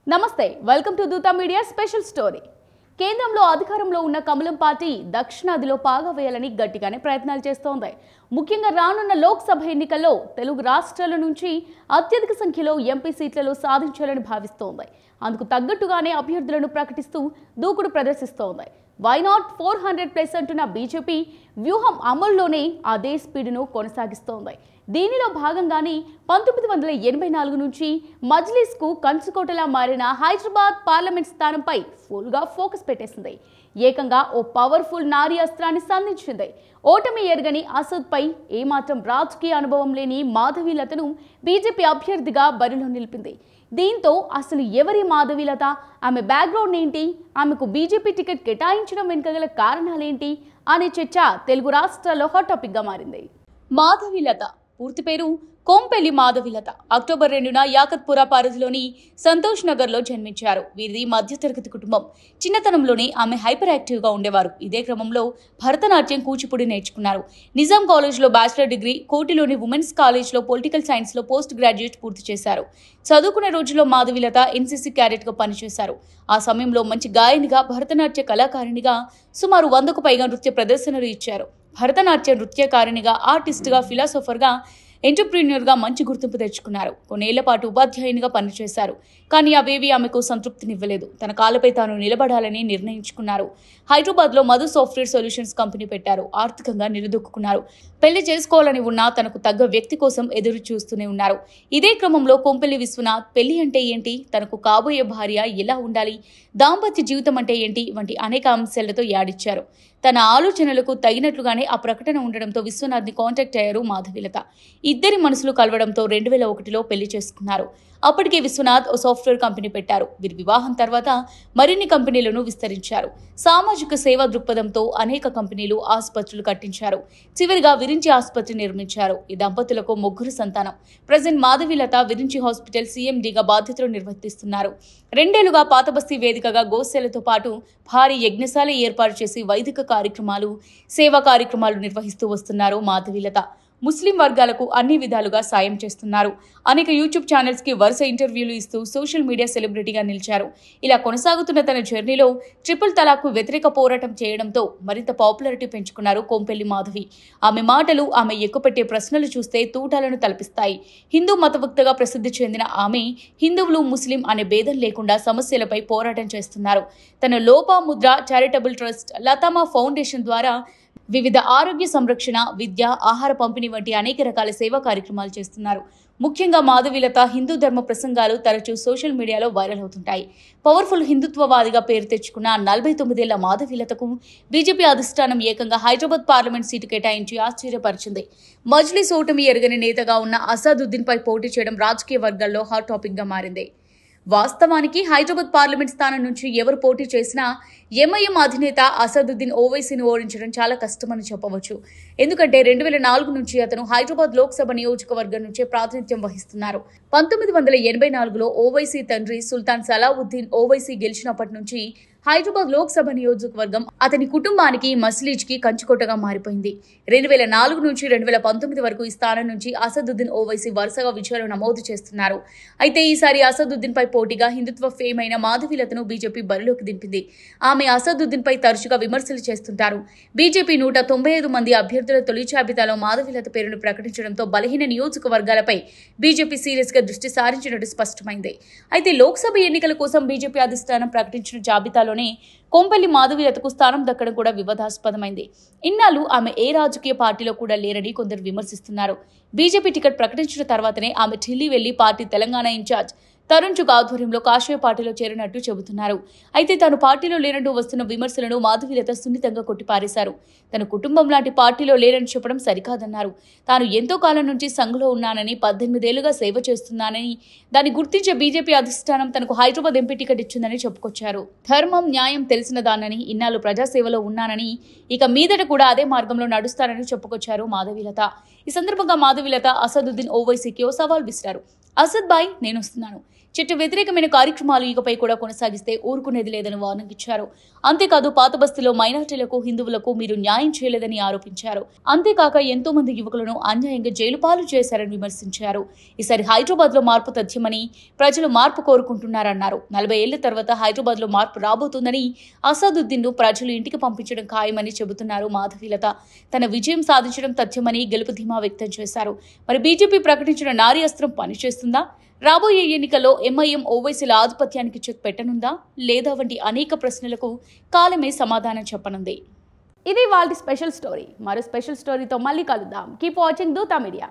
నమస్తే welcome to Dootha media special story. కేంద్రంలో అధికారంలో ఉన్న కమలం పార్టీ దక్షిణాదిలో పాగా వేయాలని గట్టిగానే ప్రయత్నాలు చేస్తోంది. ముఖ్యంగా రానున్న లోక్సభ ఎన్నికల్లో తెలుగు రాష్ట్రాల నుంచి అత్యధిక సంఖ్యలో ఎంపీ సీట్లను సాధించాలని భావిస్తోంది. అందుకు తగ్గట్టుగానే అభ్యర్థులను ప్రకటిస్తూ దూకుడు ప్రదర్శిస్తోంది. వై నాట్ 400+ అంటున్న బీజేపీ వ్యూహం అమల్లోనే అదే స్పీడ్ను కొనసాగిస్తోంది. దీనిలో భాగంగానే 1984 నుంచి మజ్లిస్కు కంచుకోటలా మారిన హైదరాబాద్ పార్లమెంట్ స్థానంపై ఫుల్గా ఫోకస్ పెట్టేసింది. ఏకంగా ఓ పవర్ఫుల్ నారీ అస్త్రాన్ని సంధించింది. ఓటమి ఎరగని అసద్పై ఏమాత్రం రాజకీయ అనుభవం లేని మాధవీలతను బీజేపీ అభ్యర్థిగా బరిలో నిలిపింది. దీంతో అసలు ఎవరి మాధవీలత, ఆమె బ్యాక్గ్రౌండ్ ఏంటి, ఆమెకు బీజేపీ టికెట్ కేటాయించడం వెనుకగల కారణాలేంటి అనే చర్చ తెలుగు రాష్ట్రాల్లో హాట్ టాపిక్గా మారింది. మాధవీలత పూర్తి పేరు కొంపెల్లి మాధవీలత. అక్టోబర్ 2న యాకత్పుర పరిధిలోని సంతోష్ నగర్లో జన్మించారు. వీరిది మధ్యతరగతి కుటుంబం. చిన్నతనంలోనే ఆమె హైపర్ యాక్టివ్గా ఉండేవారు. ఇదే క్రమంలో భరతనాట్యం, కూచిపూడి నేర్చుకున్నారు. నిజాం కాలేజ్లో బ్యాచిలర్ డిగ్రీ, కోటిలోని ఉమెన్స్ కాలేజ్లో పొలిటికల్ సైన్స్లో పోస్ట్ గ్రాడ్యుయేట్ పూర్తి చేశారు. చదువుకునే రోజుల్లో మాధవీలత ఎన్సీసీ క్యాడెట్గా పనిచేశారు. ఆ సమయంలో మంచి గాయనిగా, భరతనాట్య కళాకారిణిగా సుమారు 100కు పైగా నృత్య ప్రదర్శనలు ఇచ్చారు. భరతనాట్య నృత్యకారిణిగా, ఆర్టిస్ట్గా, ఫిలాసోఫర్గా, ఎంటర్ప్రీన్యూర్గా మంచి గుర్తింపు తెచ్చుకున్నారు. కొన్నేళ్ల పాటు ఉపాధ్యాయునిగా పనిచేశారు. కానీ అవేవి ఆమెకు సంతృప్తినివ్వలేదు. తన కాళ్ళపై తాను నిలబడాలని నిర్ణయించుకున్నారు. హైదరాబాద్లో మధు సాఫ్ట్వేర్ సొల్యూషన్స్ కంపెనీ పెట్టారు. ఆర్థికంగా నిలదొక్కున్నారు. పెళ్లి చేసుకోవాలని ఉన్నా తనకు తగ్గ వ్యక్తి కోసం ఎదురు చూస్తూనే ఉన్నారు. ఇదే క్రమంలో కొంపెల్లి విశ్వనాథ్ పెళ్లి అంటే ఏంటి, తనకు కాబోయే భార్య ఎలా ఉండాలి, దాంపత్య జీవితం అంటే ఏంటి వంటి అనేక అంశాలతో యాడిచ్చారు. తన ఆలోచనలకు తగినట్లుగానే ఆ ప్రకటన ఉండడంతో విశ్వనాథ్ని కాంటాక్ట్ అయ్యారు మాధవీలత. ఇద్దరి మనసులు కలవడంతో 2001లో పెళ్లి చేసుకున్నారు. అప్పటికే విశ్వనాథ్ ఓ సాఫ్ట్వేర్ కంపెనీ పెట్టారు. వీరి వివాహం తర్వాత మరిన్ని కంపెనీలను విస్తరించారు. సామాజిక సేవా దృక్పథంతో అనేక కంపెనీలు, ఆసుపత్రులు కట్టించారు. చివరిగా విరించి ఆసుపత్రి నిర్మించారు. ఈ దంపతులకు 3 సంతానం. ప్రజెంట్ మాధవీలత విరించి హాస్పిటల్ CMDగా బాధ్యతలు నిర్వర్తిస్తున్నారు. 2 ఏళ్లుగా పాతబస్తీ వేదికగా గోశాలతో పాటు భారీ యజ్ఞశాల ఏర్పాటు చేసి వైదిక కార్యక్రమాలు, సేవా కార్యక్రమాలు నిర్వహిస్తూ వస్తున్నారు మాధవీలత. ముస్లిం వర్గాలకు అన్ని విధాలుగా సాయం చేస్తున్నారు. అనేక యూట్యూబ్ ఛానల్స్కి వరుస ఇంటర్వ్యూలు ఇస్తూ సోషల్ మీడియా సెలబ్రిటీగా నిలిచారు. ఇలా కొనసాగుతున్న తన జర్నీలో ట్రిపుల్ తలాక్కు వ్యతిరేక పోరాటం చేయడంతో మరింత పాపులారిటీ పెంచుకున్నారు కొంపెల్లి మాధవి. ఆమె మాటలు, ఆమె ఎక్కుపెట్టే ప్రశ్నలు చూస్తే తూటాలను తలపిస్తాయి. హిందూ మతవక్తగా ప్రసిద్ధి చెందిన ఆమె హిందువులు, ముస్లిం అనే భేదం లేకుండా సమస్యలపై పోరాటం చేస్తున్నారు. తన లోపాముద్ర చారిటబుల్ ట్రస్ట్, లతామా ఫౌండేషన్ ద్వారా వివిధ ఆరోగ్య సంరక్షణ, విద్య, ఆహార పంపిణీ వంటి అనేక రకాల సేవా కార్యక్రమాలు చేస్తున్నారు. ముఖ్యంగా మాధవీలత హిందూ ధర్మ ప్రసంగాలు తరచూ సోషల్ మీడియాలో వైరల్ అవుతుంటాయి. పవర్ఫుల్ హిందుత్వవాదిగా పేరు తెచ్చుకున్న 49 ఏళ్ల మాధవీలతకు బీజేపీ అధిష్టానం ఏకంగా హైదరాబాద్ పార్లమెంట్ సీటు కేటాయించి ఆశ్చర్యపరిచింది. మజ్లిస్ ఓటమి ఎరగని నేతగా ఉన్న అసదుద్దీన్పై పోటీ చేయడం రాజకీయ వర్గాల్లో హాట్ టాపిక్గా మారింది. వాస్తవానికి హైదరాబాద్ పార్లమెంట్ స్థానం నుంచి ఎవరు పోటీ చేసినా ఎంఐఎం అధినేత అసదుద్దీన్ ఓవైసీని ఓడించడం చాలా కష్టమని చెప్పవచ్చు. ఎందుకంటే 2004 నుంచి అతను హైదరాబాద్ లోక్సభ నియోజకవర్గం నుంచే ప్రాతినిధ్యం వహిస్తున్నారు. 1984లో ఓవైసీ తండ్రి సుల్తాన్ సలావుద్దీన్ ఓవైసీ గెలిచినప్పటి నుంచి హైదరాబాద్ లోక్సభ నియోజకవర్గం అతని కుటుంబానికి, మస్లీజ్కి కంచుకోటగా మారిపోయింది. 2004 నుంచి 2019 వరకు ఈ స్థానం నుంచి అసదుద్దీన్ ఓవైసీ వరుసగా విజయాలు నమోదు చేస్తున్నారు. అయితే ఈసారి అసదుద్దీన్పై పోటీగా హిందుత్వ ఫేమ్ అయిన మాధవీలతను బీజేపీ బరిలోకి దింపింది. ఆమె అసదుద్దీన్పై తరచుగా విమర్శలు చేస్తుంటారు. బీజేపీ 195 మంది అభ్యర్థుల తొలి జాబితాలో మాధవీలత పేరును ప్రకటించడంతో బలహీన నియోజకవర్గాలపై బీజేపీ సీరియస్గా దృష్టి సారించినట్టు స్పష్టమైంది. అయితే లోక్సభ ఎన్నికల కోసం బీజేపీ అధిష్టానం ప్రకటించిన జాబితాలో కొంపెల్లి మాధవీలతకు స్థానం దక్కడం కూడా వివాదాస్పదమైంది. ఇన్నాళ్ళు ఆమె ఏ రాజకీయ పార్టీలో కూడా లేరని కొందరు విమర్శిస్తున్నారు. బీజేపీ టికెట్ ప్రకటించిన తర్వాతనే ఆమె ఢిల్లీ వెళ్లి పార్టీ తెలంగాణ ఇన్ఛార్జ్ తరుణ్ చుగ్ ఆధ్వర్యంలో కాషాయ పార్టీలో చేరినట్టు చెబుతున్నారు. అయితే తాను పార్టీలో లేనంటూ వస్తున్న విమర్శలను మాధవీలత సున్నితంగా కొట్టిపారేశారు. తన కుటుంబం లాంటి పార్టీలో లేరని చెప్పడం సరికాదన్నారు. తాను ఎంతో కాలం నుంచి సంఘంలో ఉన్నానని, 18 ఏళ్లుగా సేవ చేస్తున్నానని, దాన్ని గుర్తించే బీజేపీ అధిష్టానం తనకు హైదరాబాద్ ఎంపీ టికెట్ ఇచ్చిందని చెప్పుకొచ్చారు. ధర్మం, న్యాయం తెలిసిన దానని, ఇన్నాళ్ళు ప్రజాసేవలో ఉన్నానని, ఇక మీదట కూడా అదే మార్గంలో నడుస్తానని చెప్పుకొచ్చారు మాధవీలత. ఈ సందర్భంగా మాధవీలత అసదుద్దీన్ ఓవైసీకి ఓ సవాల్ విసిరారు. అసద్ భాయ్, నేను వస్తున్నాను. చట్ట వ్యతిరేకమైన కార్యక్రమాలు ఇకపై కూడా కొనసాగిస్తే ఊరుకునేది లేదని వార్నింగ్ ఇచ్చారు. అంతేకాదు పాత బస్తీలో మైనార్టీలకు, హిందువులకు మీరు న్యాయం చేయలేదని ఆరోపించారు. అంతేకాక ఎంతో మంది యువకులను అన్యాయంగా జైలు పాలు చేశారని విమర్శించారు. ఈసారి హైదరాబాద్ లో మార్పు తథ్యమని, ప్రజలు మార్పు కోరుకుంటున్నారన్నారు. 40 ఏళ్ల తర్వాత హైదరాబాద్ లో మార్పు రాబోతుందని, అసదుద్దీన్ ను ప్రజలు ఇంటికి పంపించడం ఖాయమని చెబుతున్నారు మాధవీలత. తన విజయం సాధించడం తథ్యమని గెలుపు ధీమా వ్యక్తం చేశారు. మరి బీజేపీ ప్రకటించిన నారీ అస్త్రం పనిచేస్తుందా? రాబోయే ఎన్నికల్లో ఎంఐఎం ఓవైసీల ఆధిపత్యానికి చెక్ పెట్టనుందా లేదా వంటి అనేక ప్రశ్నలకు కాలమే సమాధానం చెప్పనుంది. ఇది వాళ్ళ స్పెషల్ స్టోరీ. మరో స్పెషల్ స్టోరీతో మళ్ళీ కలుద్దాం. Keep watching Dootha media.